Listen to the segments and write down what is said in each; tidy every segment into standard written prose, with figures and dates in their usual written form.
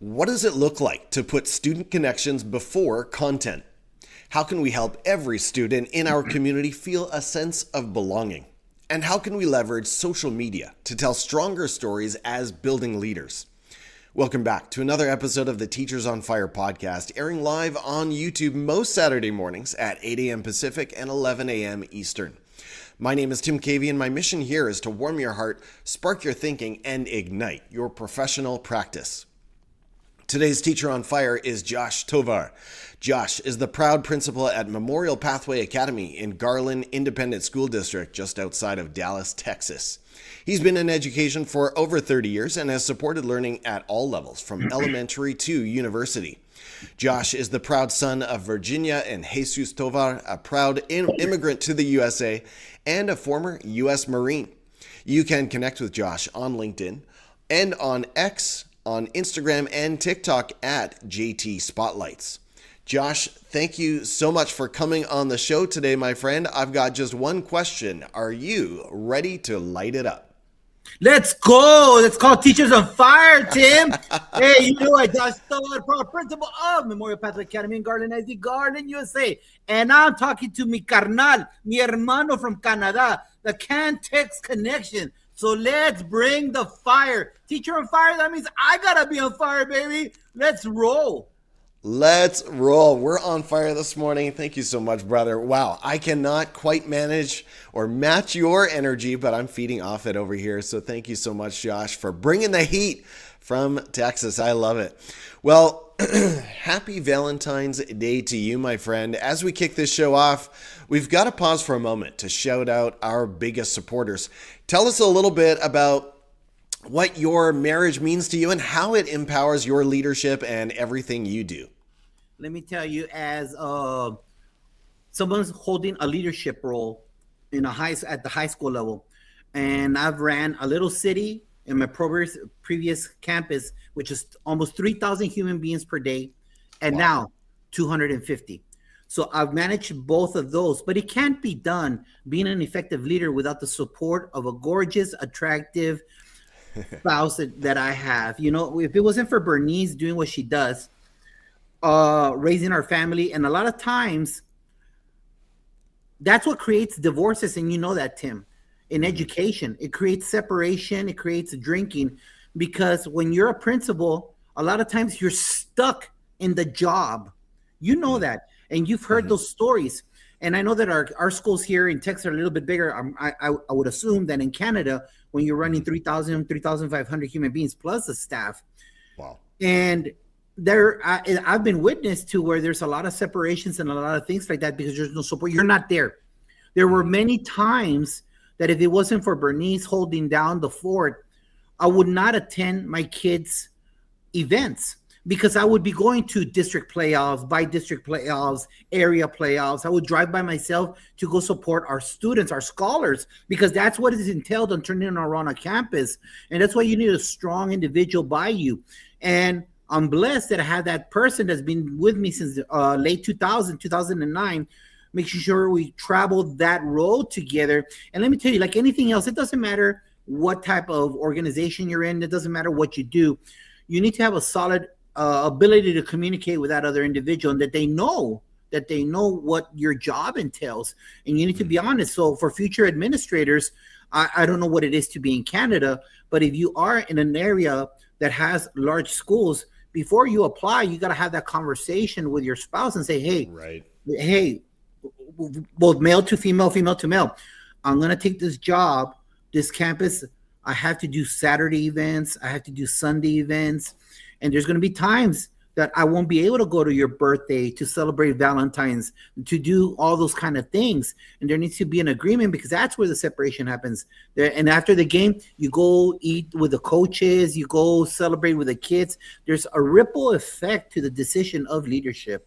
What does it look like to put student connections before content? How can we help every student in our community feel a sense of belonging? And how can we leverage social media to tell stronger stories as building leaders? Welcome back to another episode of the Teachers on Fire podcast, airing live on YouTube most Saturday mornings at 8 a.m. Pacific and 11 a.m. Eastern. My name is Tim Cavey, and my mission here is to warm your heart, spark your thinking, and ignite your professional practice. Today's Teacher on Fire is Josh Tovar. Josh is the proud principal at Memorial Pathway Academy in Garland Independent School District just outside of Dallas, Texas. He's been in education for over 30 years and has supported learning at all levels, from elementary to university. Josh is the proud son of Virginia and Jesus Tovar, a proud immigrant to the USA and a former U.S. Marine. You can connect with Josh on LinkedIn and on X, on Instagram and TikTok at JT Spotlights. Josh, thank you so much for coming on the show today, my friend. I've got just one question. Are you ready to light it up? Let's go. Let's call Teachers on Fire, Tim. Hey, you know what? Josh Tovar, proud principal of Memorial Pathway Academy in Garland ISD, Garland, USA. And I'm talking to mi carnal, mi hermano from Canada, the Can-Tex connection. So let's bring the fire. Teacher on Fire, that means I got to be on fire, baby. Let's roll. Let's roll. We're on fire this morning. Thank you so much, brother. Wow, I cannot quite manage or match your energy, but I'm feeding off it over here. So thank you so much, Josh, for bringing the heat from Texas. I love it. Well, happy Valentine's Day to you, my friend. As we kick this show off, we've got to pause for a moment to shout out our biggest supporters. Tell us a little bit about what your marriage means to you and how it empowers your leadership and everything you do. Let me tell you, as someone's holding a leadership role at the high school level, and I've ran a little city in my previous campus, which is almost 3,000 human beings per day, and now 250. So I've managed both of those, but it can't be done being an effective leader without the support of a gorgeous, attractive spouse that I have. You know, if it wasn't for Bernice doing what she does, raising our family, and a lot of times that's what creates divorces, and you know that, Tim. In education, it creates separation, it creates drinking, because when you're a principal, a lot of times you're stuck in the job. You know that, and you've heard those stories. And I know that our schools here in Texas are a little bit bigger. I would assume that in Canada, when you're running 3,500 human beings plus the staff. Wow. And I've been witness to where there's a lot of separations and a lot of things like that because there's no support. You're not there. There were many times that if it wasn't for Bernice holding down the fort, I would not attend my kids' events, because I would be going to district playoffs, by district playoffs, area playoffs. I would drive by myself to go support our students, our scholars, because that's what is entailed on turning around a campus. And that's why you need a strong individual by you. And I'm blessed that I have that person that's been with me since late 2009, making sure we traveled that road together. And let me tell you, like anything else, it doesn't matter what type of organization you're in. It doesn't matter what you do. You need to have a solid ability to communicate with that other individual, and that they know what your job entails. And you need to be honest. So for future administrators, I don't know what it is to be in Canada, but if you are in an area that has large schools, before you apply, you got to have that conversation with your spouse and say, hey, both male to female, female to male, I'm going to take this job, this campus. I have to do Saturday events. I have to do Sunday events. And there's going to be times that I won't be able to go to your birthday, to celebrate Valentine's, to do all those kind of things. And there needs to be an agreement, because that's where the separation happens. And after the game, you go eat with the coaches, you go celebrate with the kids. There's a ripple effect to the decision of leadership.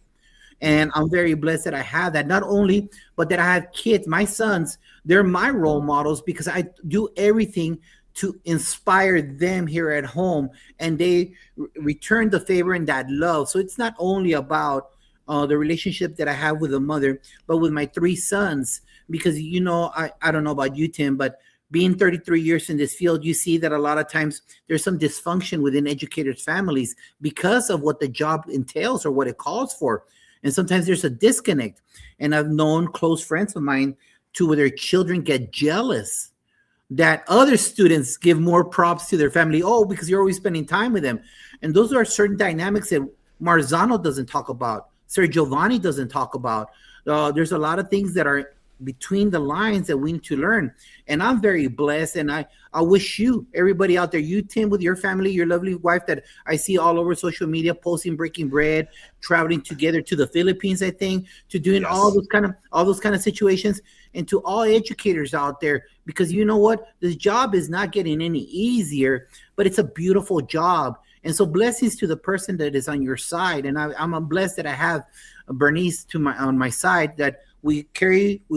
And I'm very blessed that I have that, not only, but that I have kids, my sons, they're my role models, because I do everything to inspire them here at home, and they return the favor and that love. So it's not only about the relationship that I have with a mother, but with my three sons, because, you know, I don't know about you, Tim, but being 33 years in this field, you see that a lot of times there's some dysfunction within educators' families because of what the job entails or what it calls for. And sometimes there's a disconnect. And I've known close friends of mine to where their children get jealous that other students give more props to their family. Oh, because you're always spending time with them. And those are certain dynamics that Marzano doesn't talk about. Sir Giovanni doesn't talk about. There's a lot of things that are between the lines that we need to learn. And I'm very blessed. And I wish you, everybody out there, you, Tim, with your family, your lovely wife that I see all over social media, posting, breaking bread, traveling together to the Philippines, I think, to doing all those kind of situations, and to all educators out there, because you know what? This job is not getting any easier, but it's a beautiful job. And so blessings to the person that is on your side. And I'm blessed that I have Bernice on my side, that we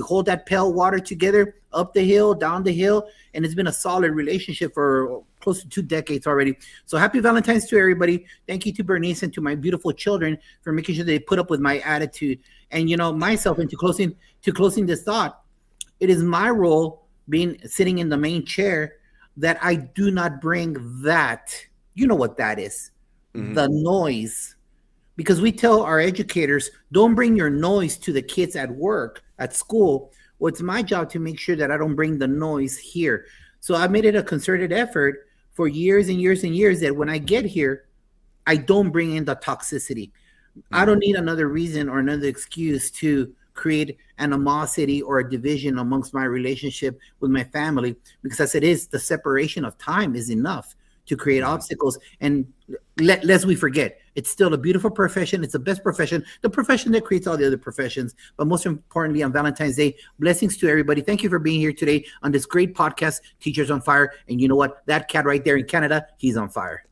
hold that pail of water together, up the hill, down the hill, and it's been a solid relationship for close to 2 decades already. So happy Valentine's to everybody. Thank you to Bernice and to my beautiful children for making sure they put up with my attitude. And myself, into closing this thought, it is my role, sitting in the main chair, that I do not bring that. You know what that is, the noise. Because we tell our educators, don't bring your noise to the kids at work, at school. Well, it's my job to make sure that I don't bring the noise here. So I made it a concerted effort for years and years and years that when I get here, I don't bring in the toxicity. I don't need another reason or another excuse to create animosity or a division amongst my relationship with my family, because as it is, the separation of time is enough to create obstacles. And lest we forget, it's still a beautiful profession. It's the best profession, the profession that creates all the other professions. But most importantly, on Valentine's Day, blessings to everybody. Thank you for being here today on this great podcast, Teachers on Fire. And you know what? That cat right there in Canada, he's on fire.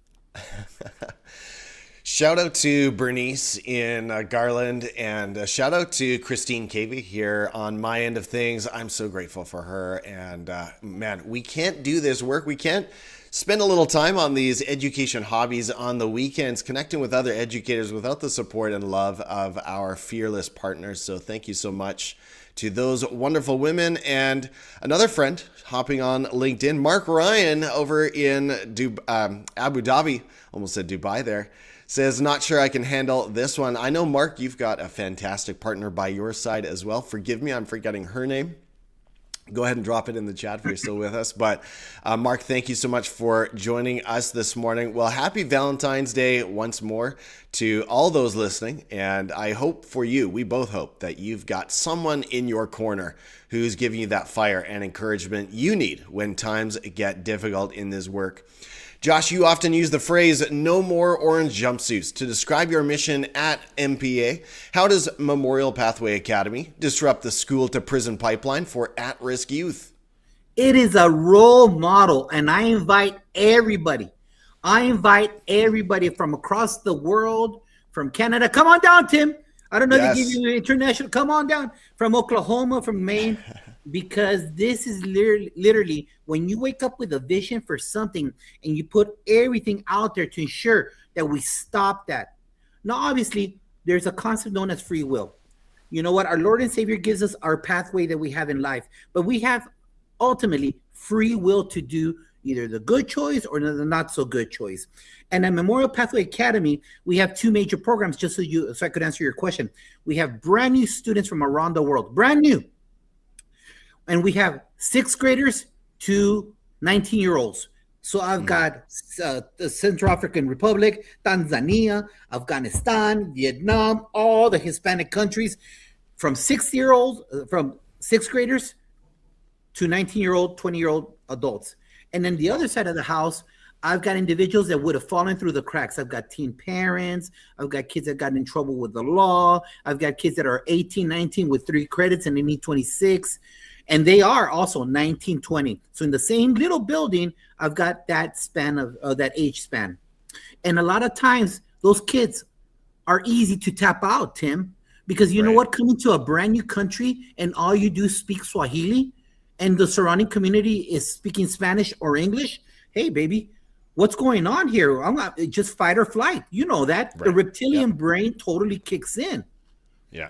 Shout out to Bernice in Garland, and shout out to Christine Cavey here on my end of things. I'm so grateful for her. And man, we can't do this work. We can't spend a little time on these education hobbies on the weekends, connecting with other educators without the support and love of our fearless partners. So thank you so much to those wonderful women. And another friend hopping on LinkedIn, Mark Ryan over in Abu Dhabi, almost said Dubai there, says, not sure I can handle this one. I know, Mark, you've got a fantastic partner by your side as well. Forgive me, I'm forgetting her name. Go ahead and drop it in the chat if you're still with us. But Mark, thank you so much for joining us this morning. Well, happy Valentine's Day once more to all those listening. And I hope for you, we both hope that you've got someone in your corner who's giving you that fire and encouragement you need when times get difficult in this work. Josh, you often use the phrase "no more orange jumpsuits" to describe your mission at MPA. How does Memorial Pathway Academy disrupt the school to prison pipeline for at-risk youth? It is a role model, and I invite everybody from across the world, from Canada. Come on down, Tim. I don't know if they give you international. Come on down, from Oklahoma, from Maine. Because this is literally when you wake up with a vision for something and you put everything out there to ensure that we stop that. Now, obviously, there's a concept known as free will. You know what? Our Lord and Savior gives us our pathway that we have in life, but we have ultimately free will to do either the good choice or the not so good choice. And at Memorial Pathway Academy, we have 2 major programs, just so I could answer your question. We have brand new students from around the world, brand new. And we have 6th graders to 19-year-olds. So I've got the Central African Republic, Tanzania, Afghanistan, Vietnam, all the Hispanic countries, from 6th graders to 19-year-old, 20-year-old adults. And then the other side of the house, I've got individuals that would have fallen through the cracks. I've got teen parents. I've got kids that got in trouble with the law. I've got kids that are 18, 19 with 3 credits and they need 26. And they are also 19, 20. So in the same little building, I've got that span of that age span. And a lot of times, those kids are easy to tap out, Tim, because you know what? Coming to a brand new country and all you do is speak Swahili and the surrounding community is speaking Spanish or English. Hey, baby, what's going on here? I'm not just fight or flight. You know that. The reptilian brain totally kicks in.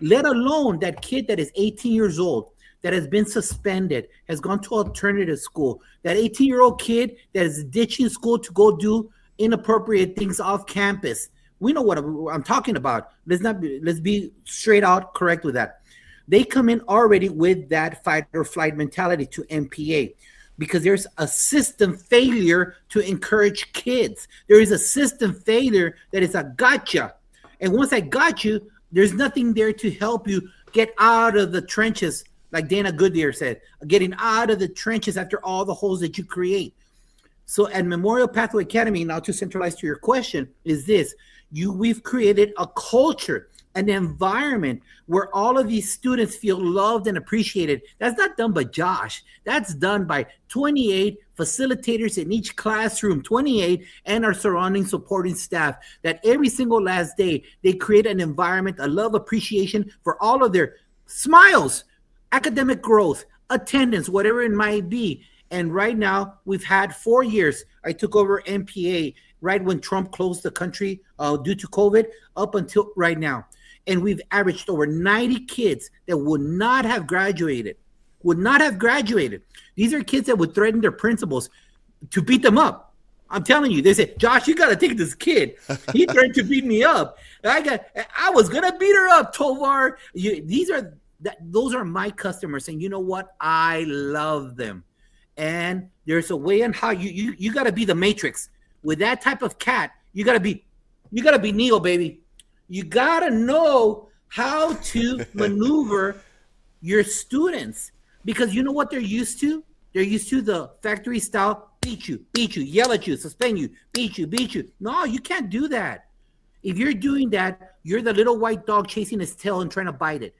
Let alone that kid that is 18 years old that has been suspended, has gone to alternative school, that 18-year-old kid that is ditching school to go do inappropriate things off campus. We know what I'm talking about. Let's be straight out correct with that. They come in already with that fight or flight mentality to MPA, because there's a system failure to encourage kids. There is a system failure that is a gotcha. And once I got you, there's nothing there to help you get out of the trenches, like Dana Goodyear said, getting out of the trenches after all the holes that you create. So at Memorial Pathway Academy, now to centralize to your question, is this. We've created a culture, an environment where all of these students feel loved and appreciated. That's not done by Josh. That's done by 28 facilitators in each classroom, 28, and our surrounding supporting staff, that every single last day, they create an environment, a love, appreciation for all of their smiles, academic growth, attendance, whatever it might be. And right now, we've had 4 years. I took over MPA right when Trump closed the country due to COVID, up until right now. And we've averaged over 90 kids that would not have graduated. These are kids that would threaten their principals to beat them up. I'm telling you, they said, Josh, you got to take this kid. He threatened to beat me up. I was going to beat her up, Tovar. Those are my customers. And you know what? I love them. And there's a way on how you got to be the Matrix. With that type of cat, you gotta be Neo, baby. You gotta know how to maneuver your students, because you know what they're used to? They're used to the factory style, beat you, yell at you, suspend you, beat you. No, you can't do that. If you're doing that, you're the little white dog chasing his tail and trying to bite it.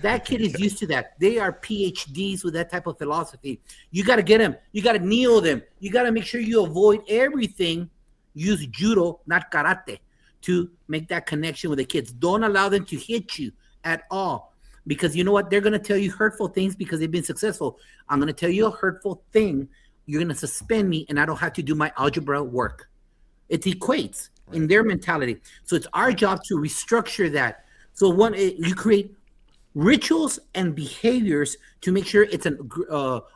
That kid is used to that. They are PhDs with that type of philosophy. You got to get them. You got to kneel them. You got to make sure you avoid everything. Use judo, not karate, to make that connection with the kids. Don't allow them to hit you at all, because you know what? They're going to tell you hurtful things because they've been successful. I'm going to tell you a hurtful thing. You're going to suspend me, and I don't have to do my algebra work. It equates in their mentality. So it's our job to restructure that. So you create rituals and behaviors to make sure it's an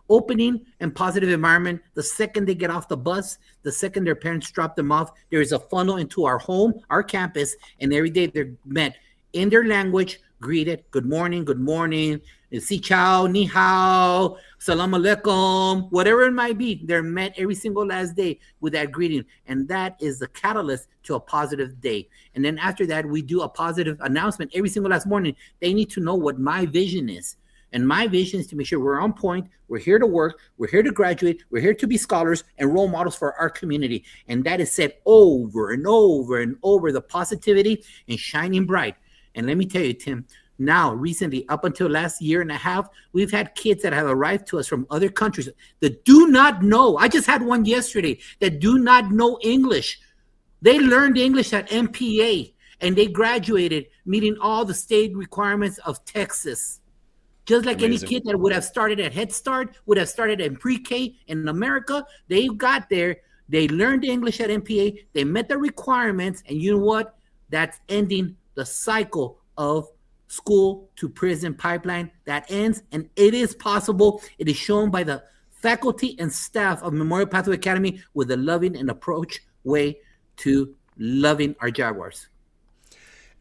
opening and positive environment. The second they get off the bus, the second their parents drop them off, there is a funnel into our home, our campus, and every day they're met in their language, greeted, good morning, si ciao, ni hao, salam alaikum, whatever it might be. They're met every single last day with that greeting, and that is the catalyst to a positive day. And then after that, we do a positive announcement every single last morning. They need to know what my vision is. And my vision is to make sure we're on point, we're here to work, we're here to graduate, we're here to be scholars and role models for our community. And that is said over and over and over, the positivity and shining bright. And let me tell you, Tim, now recently, up until last year and a half, we've had kids that have arrived to us from other countries that do not know. I just had one yesterday that do not know English. They learned English at MPA and they graduated meeting all the state requirements of Texas. Just like Amazing. Any kid that would have started at Head Start, would have started in pre-K in America, they got there, they learned English at MPA, they met the requirements, and you know what? That's ending the cycle of school to prison pipeline. That ends, and it is possible. It is shown by the faculty and staff of Memorial Pathway Academy with a loving and approach way to loving our Jaguars.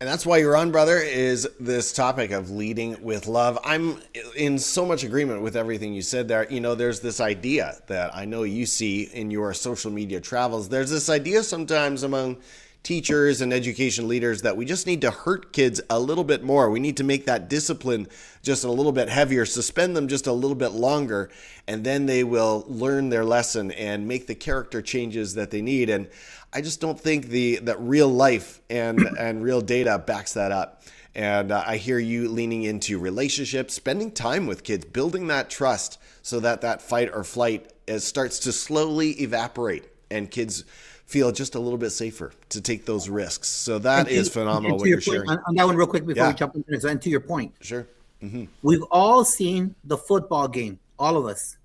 And that's why you're on, brother, is this topic of leading with love. I'm in so much agreement with everything you said there. You know, there's this idea that I know you see in your social media travels. There's this idea sometimes among teachers and education leaders that we just need to hurt kids a little bit more. We need to make that discipline just a little bit heavier, suspend them just a little bit longer, and then they will learn their lesson and make the character changes that they need. And I just don't think that real life and real data backs that up. And I hear you leaning into relationships, spending time with kids, building that trust so that fight or flight starts to slowly evaporate and kids feel just a little bit safer to take those risks. So that is phenomenal what you're sharing. On that one real quick before we jump into this, and to your point. Sure. Mm-hmm. We've all seen the football game, all of us,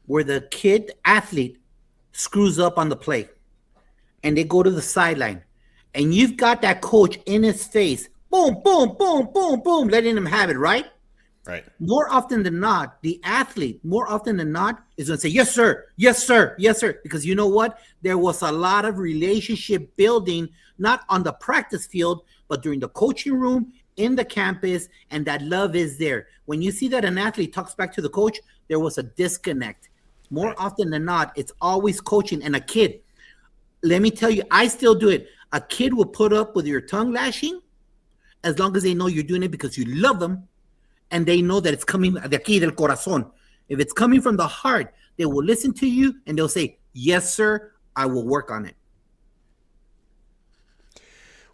where the kid athlete screws up on the play and they go to the sideline and you've got that coach in his face, boom, boom, boom, boom, boom, letting him have it, right? Right. More often than not, the athlete, more often than not, is going to say, yes, sir, yes, sir, yes, sir. Because you know what? There was a lot of relationship building, not on the practice field, but during the coaching room, in the campus, and that love is there. When you see that an athlete talks back to the coach, there was a disconnect. More Right. often than not, it's always coaching. And a kid, let me tell you, I still do it. A kid will put up with your tongue lashing as long as they know you're doing it because you love them and they know that it's coming de aquí del corazón. If it's coming from the heart, they will listen to you and they'll say, yes, sir, I will work on it.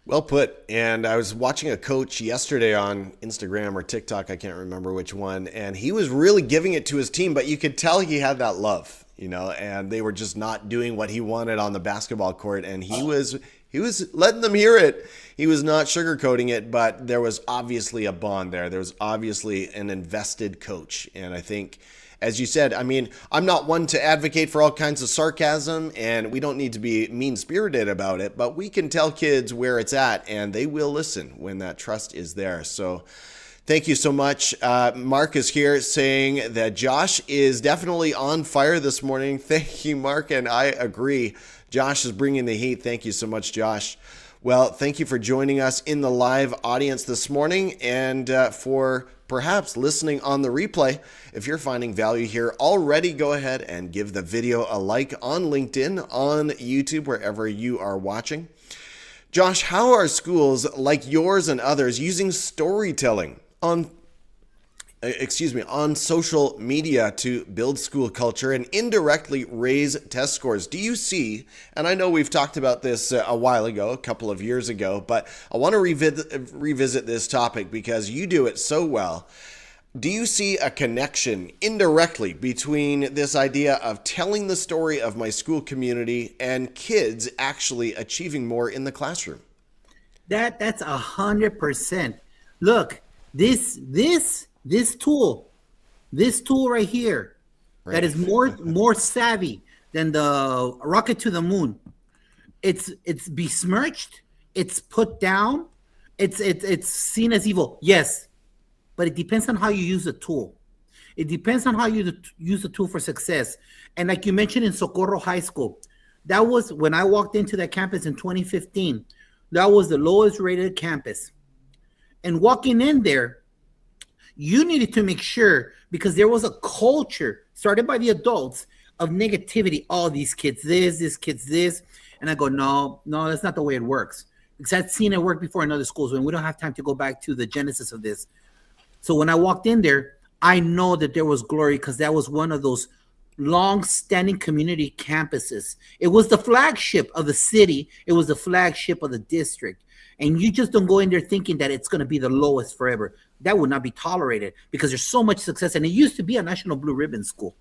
Well put. And I was watching a coach yesterday on Instagram or TikTok, I can't remember which one, and he was really giving it to his team, but you could tell he had that love, and they were just not doing what he wanted on the basketball court, and he was letting them hear it. He was not sugarcoating it, but there was obviously a bond there. There was obviously an invested coach, and I think, as you said, I mean, I'm not one to advocate for all kinds of sarcasm, and we don't need to be mean-spirited about it, but we can tell kids where it's at, and they will listen when that trust is there. So thank you so much. Mark is here saying that Josh is definitely on fire this morning. Thank you, Mark, and I agree. Josh is bringing the heat. Thank you so much, Josh. Well, thank you for joining us in the live audience this morning and for perhaps listening on the replay. If you're finding value here already, go ahead and give the video a like on LinkedIn, on YouTube, wherever you are watching. Josh, how are schools like yours and others using storytelling on social media to build school culture and indirectly raise test scores? Do you see, and I know we've talked about this a while ago, a couple of years ago, but I want to revisit this topic because you do it so well. Do you see a connection indirectly between this idea of telling the story of my school community and kids actually achieving more in the classroom? That's 100%. Look, this tool right here, right, that is more savvy than the rocket to the moon. It's besmirched. It's put down. It's seen as evil. Yes, but it depends on how you use the tool. It depends on how you use the tool for success. And like you mentioned in Socorro High School, that was when I walked into that campus in 2015. That was the lowest rated campus. And walking in there, you needed to make sure, because there was a culture started by the adults of negativity. Oh, these kids this kid's this. And I go, no, that's not the way it works. Because I've seen it work before in other schools, and we don't have time to go back to the genesis of this. So when I walked in there, I know that there was glory because that was one of those long-standing community campuses. It was the flagship of the city. It was the flagship of the district. And you just don't go in there thinking that it's going to be the lowest forever. That would not be tolerated because there's so much success. And it used to be a National Blue Ribbon school.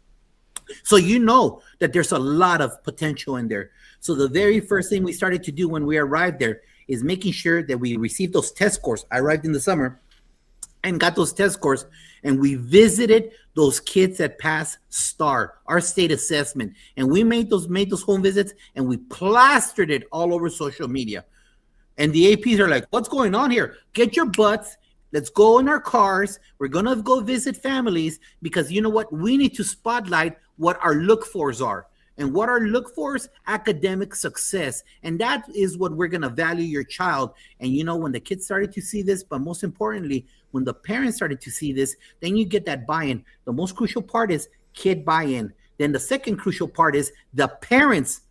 So you know that there's a lot of potential in there. So the very first thing we started to do when we arrived there is making sure that we received those test scores. I arrived in the summer and got those test scores, and we visited those kids that passed STAR, our state assessment. And we made those home visits, and we plastered it all over social media. And the APs are like, what's going on here? Get your butts. Let's go in our cars. We're going to go visit families because you know what? We need to spotlight what our look-fors are. And what our look-fors? Academic success. And that is what we're going to value your child. And you know, when the kids started to see this, but most importantly, when the parents started to see this, then you get that buy-in. The most crucial part is kid buy-in. Then the second crucial part is the parents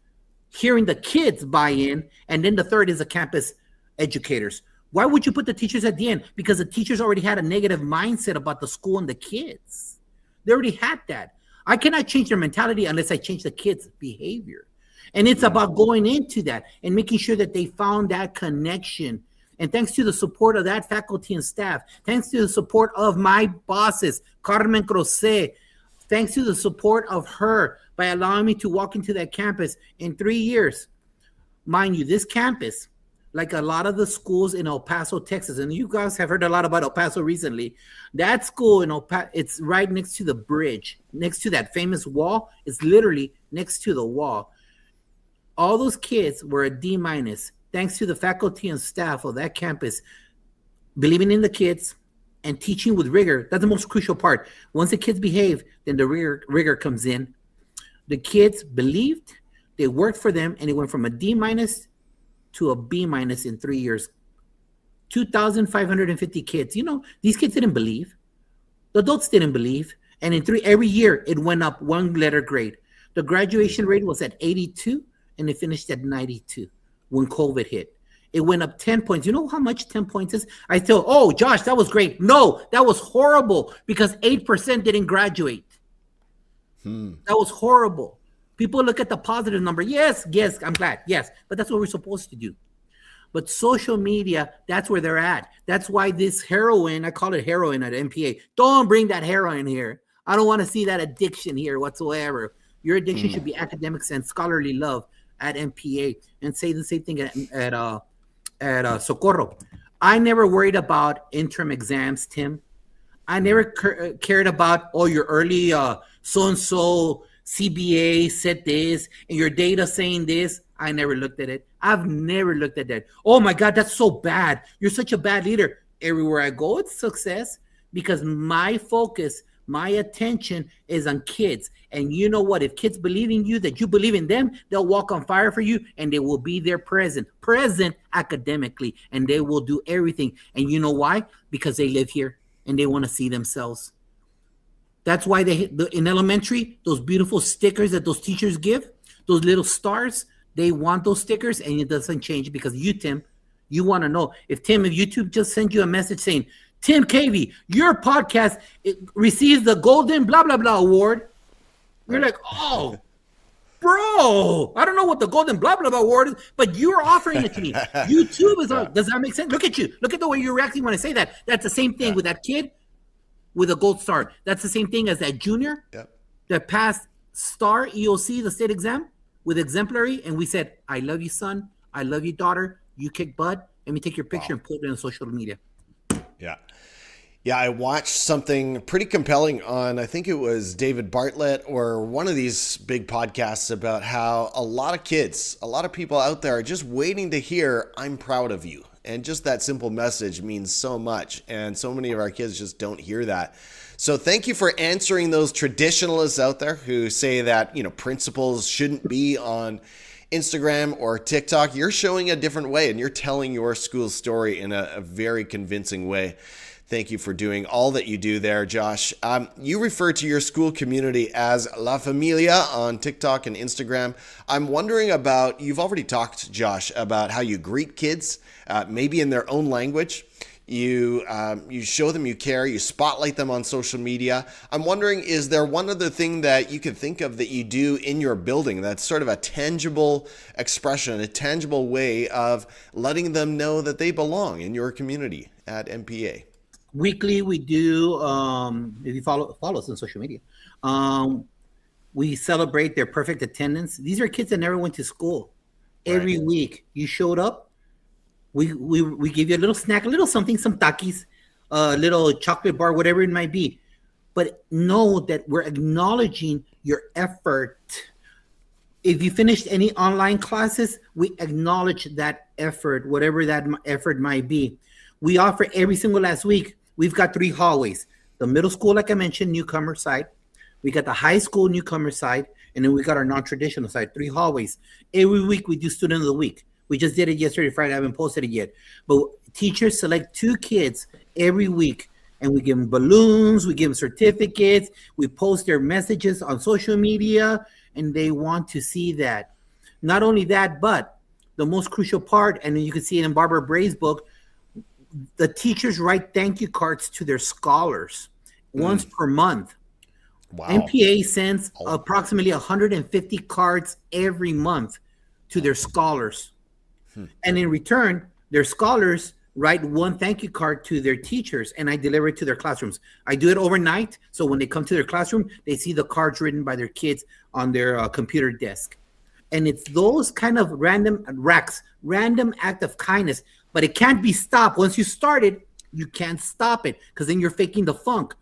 hearing the kids buy in, and then the third is the campus educators. Why would you put the teachers at the end? Because the teachers already had a negative mindset about the school and the kids. They already had that. I cannot change their mentality unless I change the kids' behavior. And it's about going into that and making sure that they found that connection. And thanks to the support of that faculty and staff, thanks to the support of my bosses, Carmen Crocé, thanks to the support of her by allowing me to walk into that campus in 3 years. Mind you, this campus, like a lot of the schools in El Paso, Texas, and you guys have heard a lot about El Paso recently, that school in El Paso, it's right next to the bridge, next to that famous wall. It's literally next to the wall. All those kids were a D-, thanks to the faculty and staff of that campus believing in the kids and teaching with rigor. That's the most crucial part. Once the kids behave, then the rigor comes in. The kids believed, they worked for them, and it went from a D- to a B- in 3 years. 2,550 kids. These kids didn't believe. The adults didn't believe. And every year, it went up one letter grade. The graduation rate was at 82, and it finished at 92 when COVID hit. It went up 10 points. You know how much 10 points is? I tell, oh, Josh, that was great. No, that was horrible because 8% didn't graduate. That was horrible. People look at the positive number. Yes, I'm glad. Yes, but that's what we're supposed to do. But social media, that's where they're at. That's why this heroin, I call it heroin at MPA. Don't bring that heroin here. I don't want to see that addiction here whatsoever. Your addiction should be academics and scholarly love at MPA, and say the same thing at Socorro. I never worried about interim exams, Tim. I never cared about, your early so-and-so CBA said this and your data saying this. I never looked at it. I've never looked at that. Oh my God, that's so bad. You're such a bad leader. Everywhere I go, it's success because my focus, my attention is on kids. And you know what? If kids believe in you, that you believe in them, they'll walk on fire for you and they will be there present academically, and they will do everything. And you know why? Because they live here and they want to see themselves. That's why in elementary, those beautiful stickers that those teachers give, those little stars, they want those stickers, and it doesn't change because you, Tim, you want to know. If YouTube just sends you a message saying, Tim Cavey, your podcast receives the Golden blah, blah, blah award, you're like, oh, bro, I don't know what the Golden blah, blah, blah award is, but you're offering it to me. YouTube is does that make sense? Look at you. Look at the way you're reacting when I say that. That's the same thing with that kid with a gold star. That's the same thing as that junior that passed STAR EOC, the state exam, with exemplary, and we said, I love you, son. I love you, daughter. You kick butt. Let me take your picture and put it on social media. Yeah, I watched something pretty compelling on, I think it was David Bartlett or one of these big podcasts about how a lot of kids, a lot of people out there are just waiting to hear, I'm proud of you. And just that simple message means so much. And so many of our kids just don't hear that. So thank you for answering those traditionalists out there who say that, principals shouldn't be on Instagram or TikTok. You're showing a different way and you're telling your school's story in a very convincing way. Thank you for doing all that you do there, Josh. You refer to your school community as La Familia on TikTok and Instagram. I'm wondering about, you've already talked, Josh, about how you greet kids, maybe in their own language. You show them you care, you spotlight them on social media. I'm wondering, is there one other thing that you can think of that you do in your building that's sort of a tangible expression, a tangible way of letting them know that they belong in your community at MPA? Weekly, we do, if you follow us on social media, we celebrate their perfect attendance. These are kids that never went to school. Every week you showed up, we give you a little snack, a little something, some takis, a little chocolate bar, whatever it might be. But know that we're acknowledging your effort. If you finished any online classes, we acknowledge that effort, whatever that effort might be. We offer every single last week. We've got 3 hallways. The middle school, like I mentioned, newcomer side. We got the high school newcomer side. And then we got our non-traditional side, 3 hallways. Every week we do student of the week. We just did it yesterday, Friday. I haven't posted it yet. But teachers select 2 kids every week. And we give them balloons. We give them certificates. We post their messages on social media. And they want to see that. Not only that, but the most crucial part, and you can see it in Barbara Bray's book, the teachers write thank you cards to their scholars once per month. Wow. MPA sends approximately 150 cards every month to their scholars. And in return, their scholars write 1 thank you card to their teachers, and I deliver it to their classrooms. I do it overnight, so when they come to their classroom, they see the cards written by their kids on their computer desk. And it's those kind of random act of kindness. But it can't be stopped. Once you start it, you can't stop it because then you're faking the funk.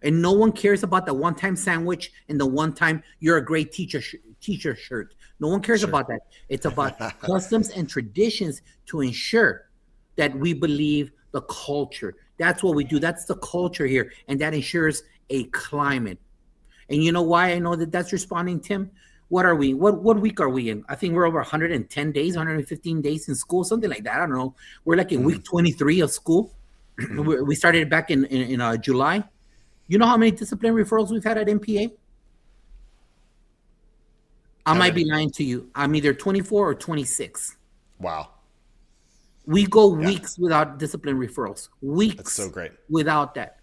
And no one cares about the one-time sandwich and the one-time you're a great teacher shirt. No one cares about that. It's about customs and traditions to ensure that we believe the culture. That's what we do. That's the culture here. And that ensures a climate. And you know why I know that that's responding, Tim? What are we? What week are we in? I think we're over 110 days, 115 days in school, something like that. I don't know. We're like in week 23 of school. We started back in July. You know how many disciplinary referrals we've had at MPA? I might be lying to you. I'm either 24 or 26. Wow. We go weeks without discipline referrals. Weeks. That's so great. Without that.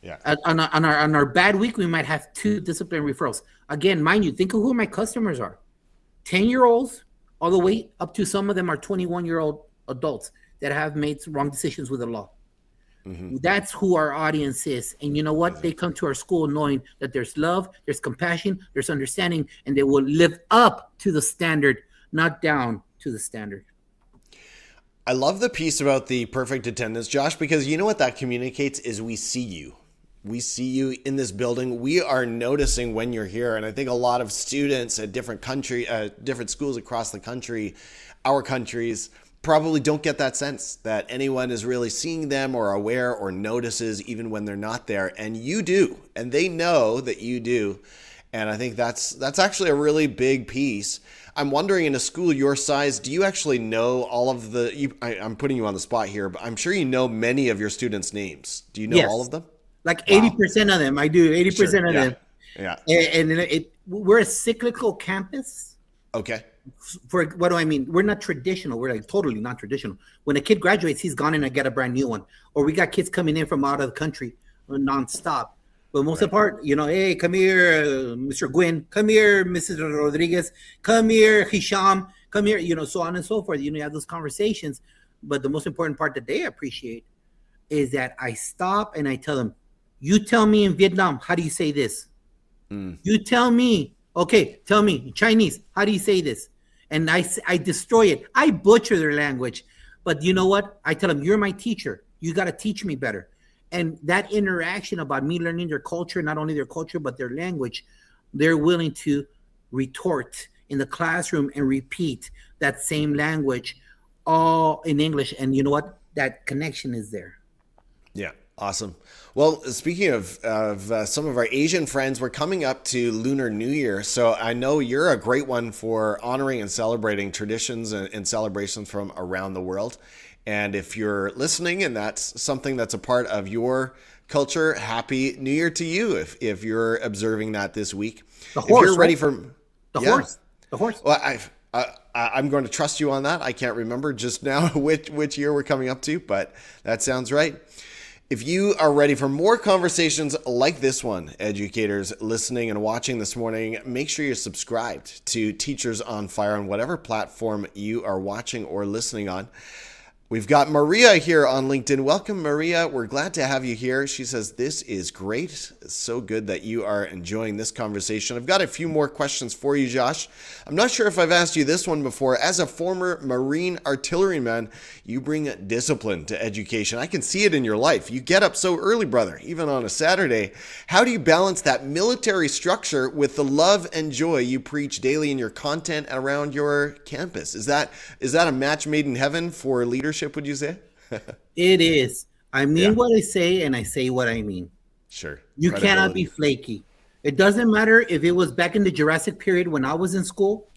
Yeah. On our bad week, we might have 2 discipline referrals. Again, mind you, think of who my customers are. 10-year-olds, all the way up to some of them are 21-year-old adults that have made wrong decisions with the law. That's who our audience is. And you know what? They come to our school knowing that there's love, there's compassion, there's understanding, and they will live up to the standard, not down to the standard. I love the piece about the perfect attendance, Josh, because you know what that communicates is we see you. We see you in this building. We are noticing when you're here. And I think a lot of students at different schools across the country, our countries, probably don't get that sense that anyone is really seeing them or aware or notices even when they're not there. And you do. And they know that you do. And I think that's actually a really big piece. I'm wondering, in a school your size, do you actually know all of I'm putting you on the spot here, but I'm sure you know many of your students' names. Do you know all of them? Like 80% of them. I do. 80% of them. Yeah. And we're a cyclical campus. Okay. For what do I mean? We're not traditional. We're like totally not traditional. When a kid graduates, he's gone in and get a brand new one. Or we got kids coming in from out of the country nonstop. But most of the part, hey, come here, Mr. Gwynn. Come here, Mrs. Rodriguez. Come here, Hisham. Come here, so on and so forth. You have those conversations. But the most important part that they appreciate is that I stop and I tell them, you tell me in Vietnam, how do you say this? You tell me, okay, tell me in Chinese, how do you say this? And I destroy it. I butcher their language. But you know what? I tell them, you're my teacher. You got to teach me better. And that interaction about me learning their culture, not only their culture, but their language, they're willing to retort in the classroom and repeat that same language all in English. And you know what? That connection is there. Yeah. Awesome. Well, speaking of some of our Asian friends, we're coming up to Lunar New Year. So I know you're a great one for honoring and celebrating traditions and celebrations from around the world. And if you're listening and that's something that's a part of your culture, Happy New Year to you if you're observing that this week. The horse, if you're ready for horse. The horse. Well, I'm going to trust you on that. I can't remember just now which year we're coming up to, but that sounds right. If you are ready for more conversations like this one, educators listening and watching this morning, make sure you're subscribed to Teachers on Fire on whatever platform you are watching or listening on. We've got Maria here on LinkedIn. Welcome, Maria. We're glad to have you here. She says, this is great. It's so good that you are enjoying this conversation. I've got a few more questions for you, Josh. I'm not sure if I've asked you this one before. As a former Marine artilleryman, you bring discipline to education. I can see it in your life. You get up so early, brother, even on a Saturday. How do you balance that military structure with the love and joy you preach daily in your content around your campus? Is that a match made in heaven for leadership, would you say? It is. I mean what I say, and I say what I mean. Sure. You cannot be flaky. It doesn't matter if it was back in the Jurassic period when I was in school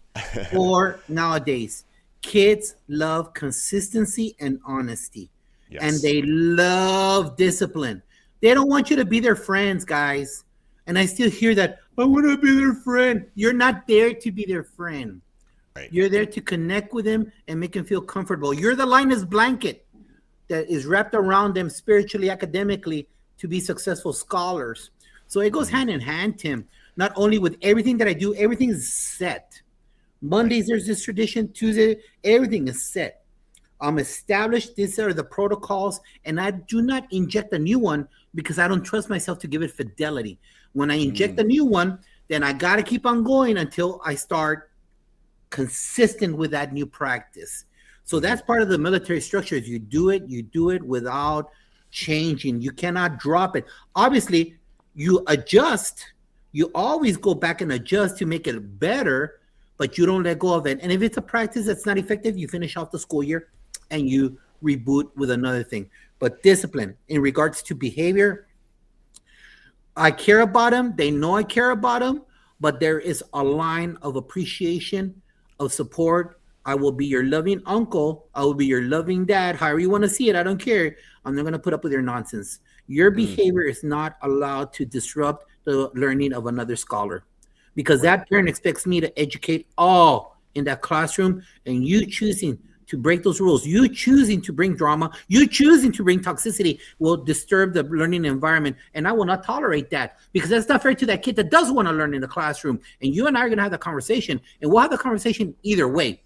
or nowadays. Kids love consistency and honesty. Yes. And they love discipline. They don't want you to be their friends, guys. And I still hear that, I want to be their friend. You're not there to be their friend. Right. You're there to connect with them and make them feel comfortable. You're the Linus blanket that is wrapped around them spiritually, academically, to be successful scholars. So it goes hand in hand, Tim. Not only with everything that I do, everything is set. Mondays, there's this tradition. Tuesday, everything is set. I'm established. These are the protocols, and I do not inject a new one because I don't trust myself to give it fidelity. When I inject a new one, then I got to keep on going until I start consistent with that new practice. So that's part of the military structure. Is you do it without changing. You cannot drop it. Obviously, you adjust. You always go back and adjust to make it better, but you don't let go of it. And if it's a practice that's not effective, you finish off the school year and you reboot with another thing. But discipline in regards to behavior, I care about them. They know I care about them, but there is a line of appreciation, of support. I will be your loving uncle. I will be your loving dad. However you want to see it, I don't care. I'm not going to put up with your nonsense. Your behavior is not allowed to disrupt the learning of another scholar, because that parent expects me to educate all in that classroom, and you choosing to break those rules, you choosing to bring drama, you choosing to bring toxicity will disturb the learning environment. And I will not tolerate that, because that's not fair to that kid that does want to learn in the classroom. And you and I are going to have the conversation, and we'll have the conversation either way.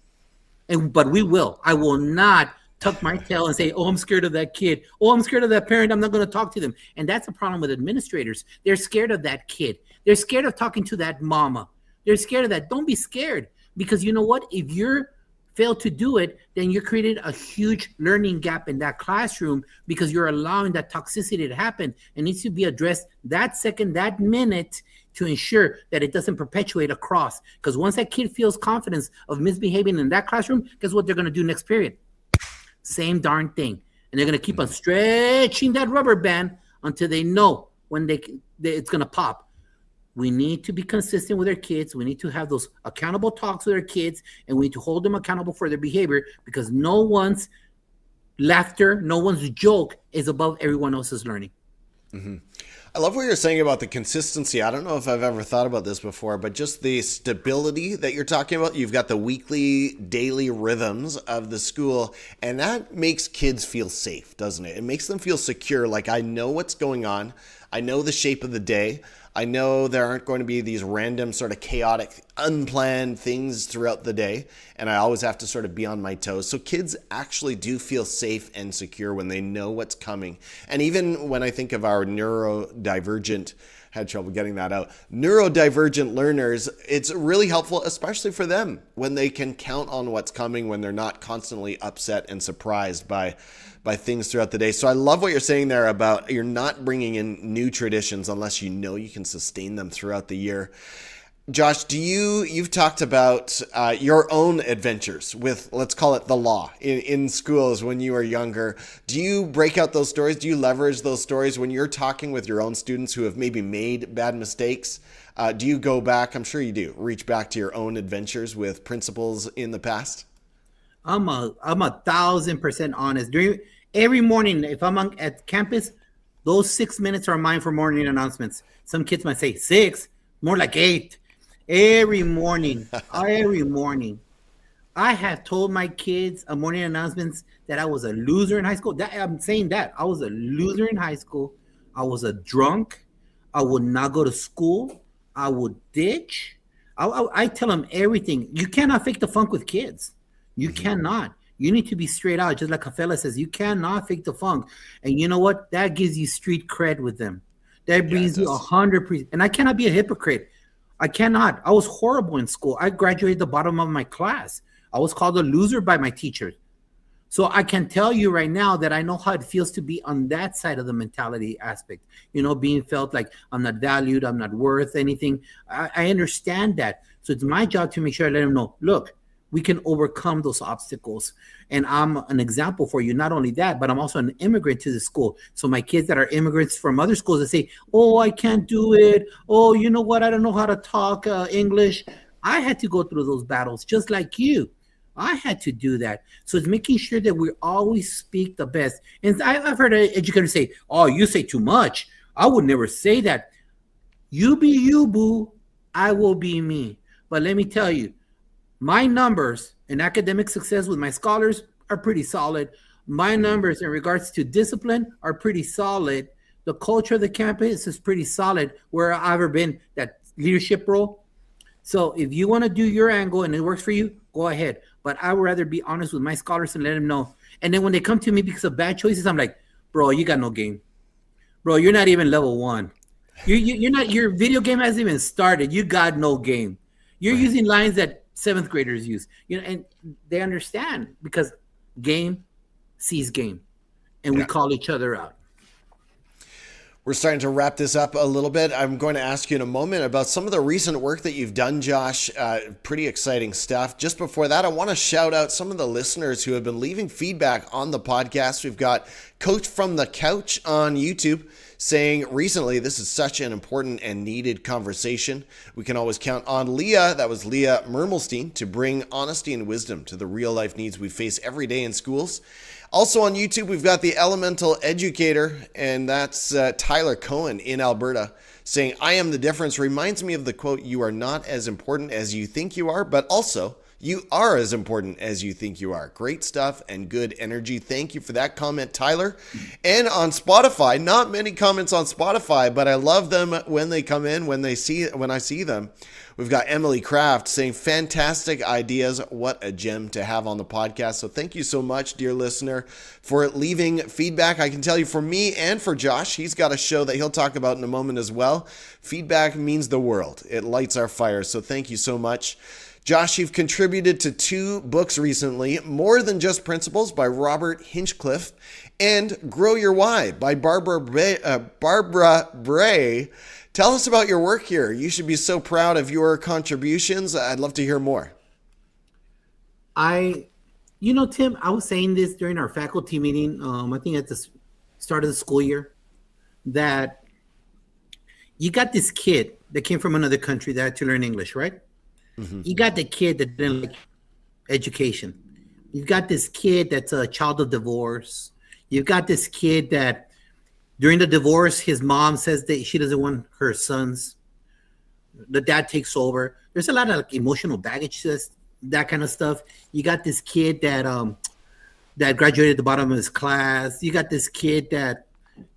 But we will. I will not tuck my tail and say, oh, I'm scared of that kid. Oh, I'm scared of that parent. I'm not going to talk to them. And that's a problem with administrators. They're scared of that kid. They're scared of talking to that mama. They're scared of that. Don't be scared, because you know what? If you're fail to do it, then you're creating a huge learning gap in that classroom, because you're allowing that toxicity to happen. It needs to be addressed that second, that minute, to ensure that it doesn't perpetuate across. Because once that kid feels confidence of misbehaving in that classroom, guess what they're going to do next period? Same darn thing. And they're going to keep on stretching that rubber band until they know when it's going to pop. We need to be consistent with our kids. We need to have those accountable talks with our kids, and we need to hold them accountable for their behavior, because no one's laughter, no one's joke is above everyone else's learning. Mm-hmm. I love what you're saying about the consistency. I don't know if I've ever thought about this before, but just the stability that you're talking about. You've got the weekly, daily rhythms of the school, and that makes kids feel safe, doesn't it? It makes them feel secure. Like, I know what's going on. I know the shape of the day. I know there aren't going to be these random sort of chaotic, unplanned things throughout the day, and I always have to sort of be on my toes. So kids actually do feel safe and secure when they know what's coming. And even when I think of our neurodivergent, had trouble getting that out, neurodivergent learners, it's really helpful, especially for them, when they can count on what's coming, when they're not constantly upset and surprised by things throughout the day. So I love what you're saying there about you're not bringing in new traditions unless you know you can sustain them throughout the year. Josh, you've talked about your own adventures with, let's call it the law, in schools when you were younger. Do you break out those stories? Do you leverage those stories when you're talking with your own students who have maybe made bad mistakes? Do you go back, I'm sure you do, reach back to your own adventures with principals in the past? I'm 1,000% honest. Every morning, if I'm at campus, those 6 minutes are mine for morning announcements. Some kids might say 6, more like 8. Every morning, I have told my kids a morning announcements that I was a loser in high school. I'm saying that I was a loser in high school. I was a drunk. I would not go to school. I would ditch. I tell them everything. You cannot fake the funk with kids. You cannot. You need to be straight out, just like a fella says. You cannot fake the funk. And you know what? That gives you street cred with them. That brings you 100%. And I cannot be a hypocrite. I cannot. I was horrible in school. I graduated the bottom of my class. I was called a loser by my teachers. So I can tell you right now that I know how it feels to be on that side of the mentality aspect. You know, being felt like I'm not valued, I'm not worth anything. I understand that. So it's my job to make sure I let them know, look, we can overcome those obstacles. And I'm an example for you. Not only that, but I'm also an immigrant to the school. So my kids that are immigrants from other schools, they say, oh, I can't do it. Oh, you know what? I don't know how to talk English. I had to go through those battles just like you. I had to do that. So it's making sure that we always speak the best. And I've heard educators say, oh, you say too much. I would never say that. You be you, boo. I will be me. But let me tell you, my numbers in academic success with my scholars are pretty solid. My numbers in regards to discipline are pretty solid. The culture of the campus is pretty solid where I've ever been, that leadership role. So if you want to do your angle and it works for you, go ahead. But I would rather be honest with my scholars and let them know. And then when they come to me because of bad choices, I'm like, bro, you got no game. Bro, you're not even level 1. You're not, your video game hasn't even started. You got no game. You're using lines that 7th graders use, and they understand because game sees game, and we call each other out. We're starting to wrap this up a little bit. I'm going to ask you in a moment about some of the recent work that you've done, Josh. Pretty exciting stuff. Just before that, I want to shout out some of the listeners who have been leaving feedback on the podcast. We've got Coach from the Couch on YouTube saying recently, this is such an important and needed conversation. We can always count on Leah, that was Leah Mermelstein, to bring honesty and wisdom to the real life needs we face every day in schools. Also on YouTube, we've got the Elemental Educator, and that's Tyler Cohen in Alberta, saying, I am the difference. Reminds me of the quote, you are not as important as you think you are, but also you are as important as you think you are. Great stuff and good energy. Thank you for that comment, Tyler. And on Spotify, not many comments on Spotify, but I love them when they come in, when I see them. We've got Emily Kraft saying, fantastic ideas. What a gem to have on the podcast. So thank you so much, dear listener, for leaving feedback. I can tell you for me and for Josh, he's got a show that he'll talk about in a moment as well. Feedback means the world. It lights our fire. So thank you so much. Josh, you've contributed to 2 books recently, More Than Just Principles by Robert Hinchcliffe and Grow Your Why by Barbara Bray. Tell us about your work here. You should be so proud of your contributions. I'd love to hear more. Tim, I was saying this during our faculty meeting, I think at the start of the school year, that you got this kid that came from another country that had to learn English, right? Mm-hmm. You got the kid that didn't like education. You've got this kid that's a child of divorce. You've got this kid that during the divorce, his mom says that she doesn't want her sons. The dad takes over. There's a lot of emotional baggage to this, that kind of stuff. You got this kid that graduated at the bottom of his class. You got this kid that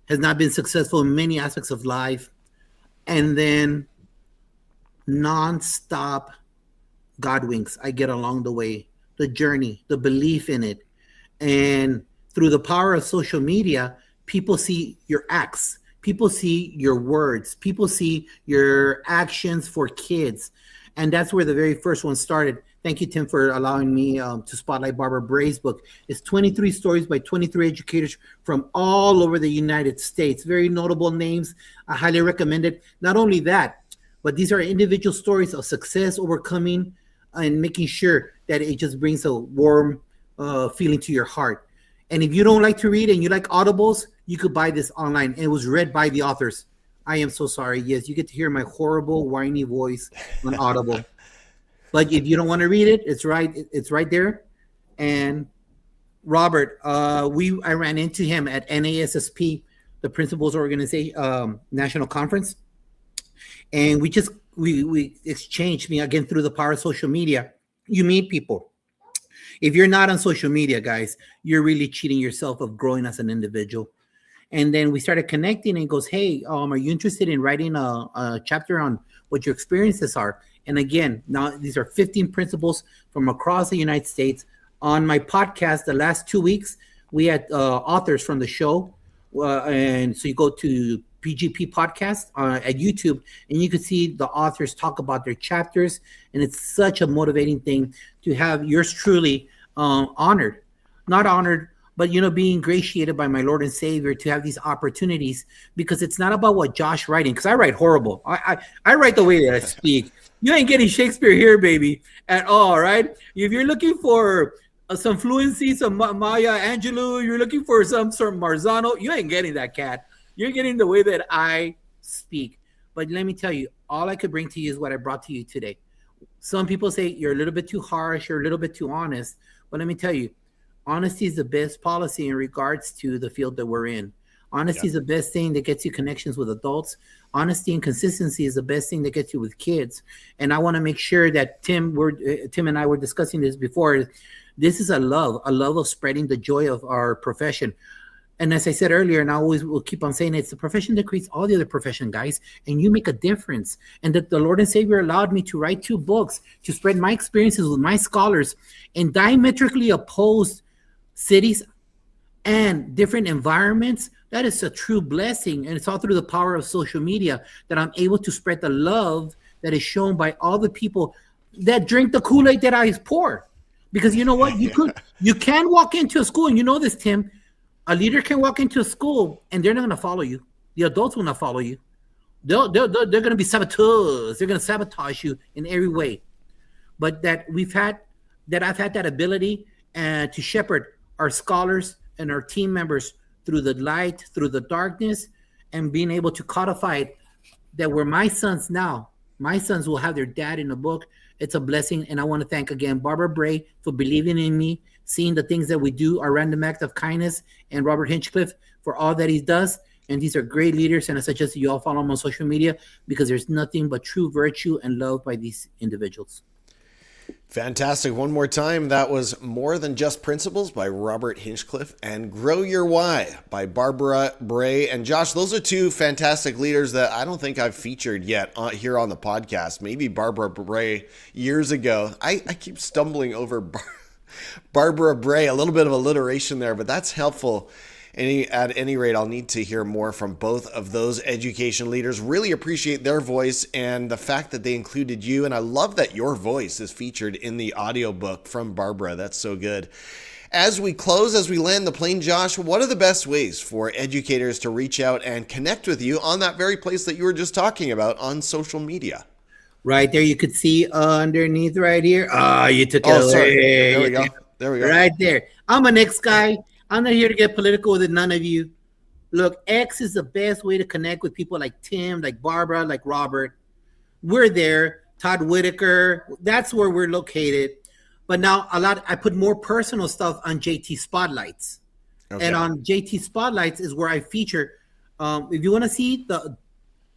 has not been successful in many aspects of life. And then nonstop God winks I get along the way, the journey, the belief in it. And through the power of social media, people see your acts, people see your words, people see your actions for kids. And that's where the very first one started. Thank you, Tim, for allowing me to spotlight Barbara Bray's book. It's 23 stories by 23 educators from all over the United States. Very notable names. I highly recommend it. Not only that, but these are individual stories of success, overcoming, and making sure that it just brings a warm feeling to your heart. And if you don't like to read and you like audibles, you could buy this online. It was read by the authors. I am so sorry. Yes, you get to hear my horrible, whiny voice on Audible. But if you don't want to read it, it's right there. And Robert, I ran into him at NASSP, the Principals Organization National Conference. And we exchanged me again through the power of social media. You meet people. If you're not on social media, guys, you're really cheating yourself of growing as an individual. And then we started connecting, and he goes, hey, are you interested in writing a chapter on what your experiences are? And again, now these are 15 principals from across the United States. On my podcast, the last 2 weeks, we had authors from the show. And so you go to PGP podcast at YouTube, and you can see the authors talk about their chapters. And it's such a motivating thing to have yours truly honored, not honored, but, being ingratiated by my Lord and Savior to have these opportunities, because it's not about what Josh writing, because I write horrible. I write the way that I speak. You ain't getting Shakespeare here, baby, at all, right? If you're looking for some fluency, some Maya Angelou, you're looking for some Marzano, you ain't getting that, cat. You're getting the way that I speak. But let me tell you, all I could bring to you is what I brought to you today. Some people say you're a little bit too harsh, you're a little bit too honest. But let me tell you, honesty is the best policy in regards to the field that we're in. Honesty is the best thing that gets you connections with adults. Honesty and consistency is the best thing that gets you with kids. And I want to make sure that Tim and I were discussing this before. This is a love of spreading the joy of our profession. And as I said earlier, and I always will keep on saying, it's the profession that creates all the other profession, guys, and you make a difference. And that the Lord and Savior allowed me to write 2 books to spread my experiences with my scholars in diametrically opposed cities and different environments. That is a true blessing. And it's all through the power of social media that I'm able to spread the love that is shown by all the people that drink the Kool-Aid that I pour. Because you know what? You can walk into a school, and you know this, Tim. A leader can walk into a school and they're not going to follow you. The adults will not follow you. They're going to be saboteurs. They're going to sabotage you in every way. But I've had that ability to shepherd our scholars and our team members through the light, through the darkness, and being able to codify it that where my sons now, my sons will have their dad in the book. It's a blessing. And I want to thank again Barbara Bray for believing in me, seeing the things that we do, our random act of kindness, and Robert Hinchcliffe for all that he does. And these are great leaders. And I suggest that you all follow them on social media because there's nothing but true virtue and love by these individuals. Fantastic. One more time, that was More Than Just Principles by Robert Hinchcliffe and Grow Your Why by Barbara Bray. And Josh, those are two fantastic leaders that I don't think I've featured yet here on the podcast. Maybe Barbara Bray years ago. I keep stumbling over Barbara Bray, a little bit of alliteration there, but that's helpful. At any rate, I'll need to hear more from both of those education leaders. Really appreciate their voice and the fact that they included you. And I love that your voice is featured in the audiobook from Barbara. That's so good. As we close, as we land the plane, Josh, what are the best ways for educators to reach out and connect with you on that very place that you were just talking about on social media? Right there, you could see underneath right here. You took it away. Sorry. There we go. There we go. Right there. I'm an X guy. I'm not here to get political with none of you. Look, X is the best way to connect with people like Tim, like Barbara, like Robert. We're there. Todd Whitaker. That's where we're located. But now I put more personal stuff on JT Spotlights. Okay. And on JT Spotlights is where I feature. If you want to see the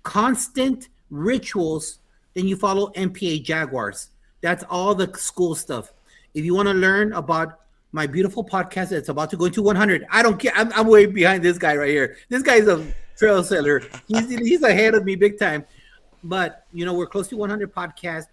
constant rituals, then you follow MPA Jaguars. That's all the school stuff. If you want to learn about my beautiful podcast that's about to go into 100. I don't care. I'm way behind this guy right here. This guy's a trail seller. He's ahead of me big time. But, we're close to 100 podcasts.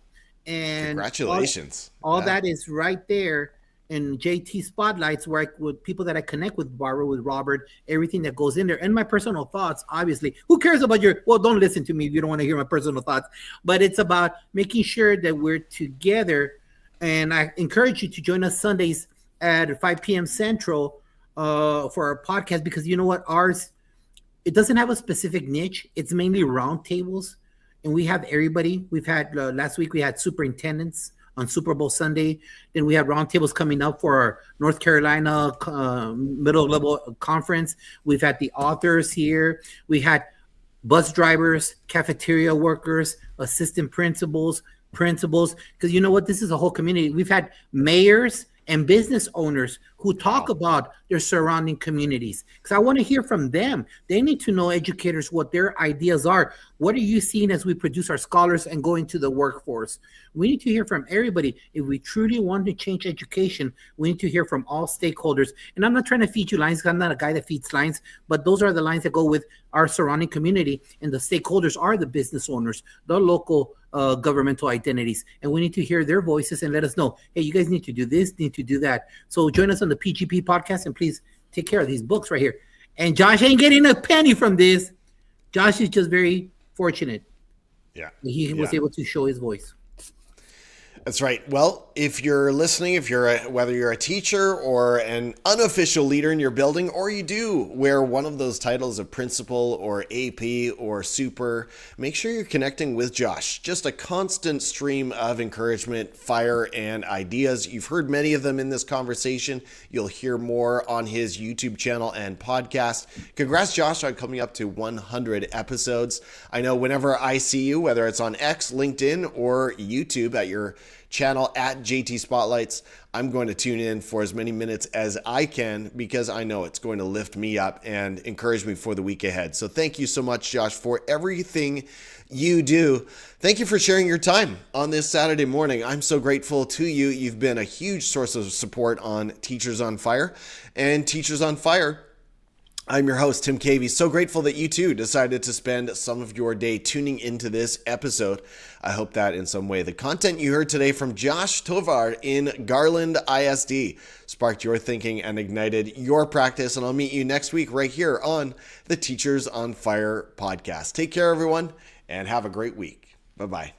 And congratulations. All that is right there in JT Spotlights where with people that I connect with, Barbara, with Robert, everything that goes in there. And my personal thoughts, obviously. Who cares about don't listen to me if you don't want to hear my personal thoughts. But it's about making sure that we're together. And I encourage you to join us Sundays at 5 p.m. Central for our podcast because you know what? Ours, it doesn't have a specific niche. It's mainly roundtables, and we have everybody. We've had last week we had superintendents on Super Bowl Sunday. Then we have roundtables coming up for our North Carolina middle level conference. We've had the authors here. We had bus drivers, cafeteria workers, assistant principals, because you know what? This is a whole community. We've had mayors and business owners who talk about their surrounding communities. Because I want to hear from them. They need to know, educators, what their ideas are. What are you seeing as we produce our scholars and go into the workforce? We need to hear from everybody. If we truly want to change education, we need to hear from all stakeholders. And I'm not trying to feed you lines. I'm not a guy that feeds lines, but those are the lines that go with our surrounding community. And the stakeholders are the business owners, the local governmental identities. And we need to hear their voices and let us know, hey, you guys need to do this, need to do that. So join us on the PGP podcast and please take care of these books right here. And Josh ain't getting a penny from this. Josh is just very fortunate. Yeah. He was able to show his voice. That's right. Well, if you're listening, whether you're a teacher or an unofficial leader in your building, or you do wear one of those titles of principal or AP or super, make sure you're connecting with Josh. Just a constant stream of encouragement, fire, and ideas. You've heard many of them in this conversation. You'll hear more on his YouTube channel and podcast. Congrats, Josh, on coming up to 100 episodes. I know whenever I see you, whether it's on X, LinkedIn, or YouTube at your channel at JT Spotlights, I'm going to tune in for as many minutes as I can because I know it's going to lift me up and encourage me for the week ahead. So thank you so much, Josh, for everything you do. Thank you for sharing your time on this Saturday morning. I'm so grateful to you. You've been a huge source of support on Teachers on Fire and Teachers on Fire. I'm your host, Tim Cavey. So grateful that you too decided to spend some of your day tuning into this episode. I hope that in some way the content you heard today from Josh Tovar in Garland ISD sparked your thinking and ignited your practice. And I'll meet you next week right here on the Teachers on Fire podcast. Take care, everyone, and have a great week. Bye-bye.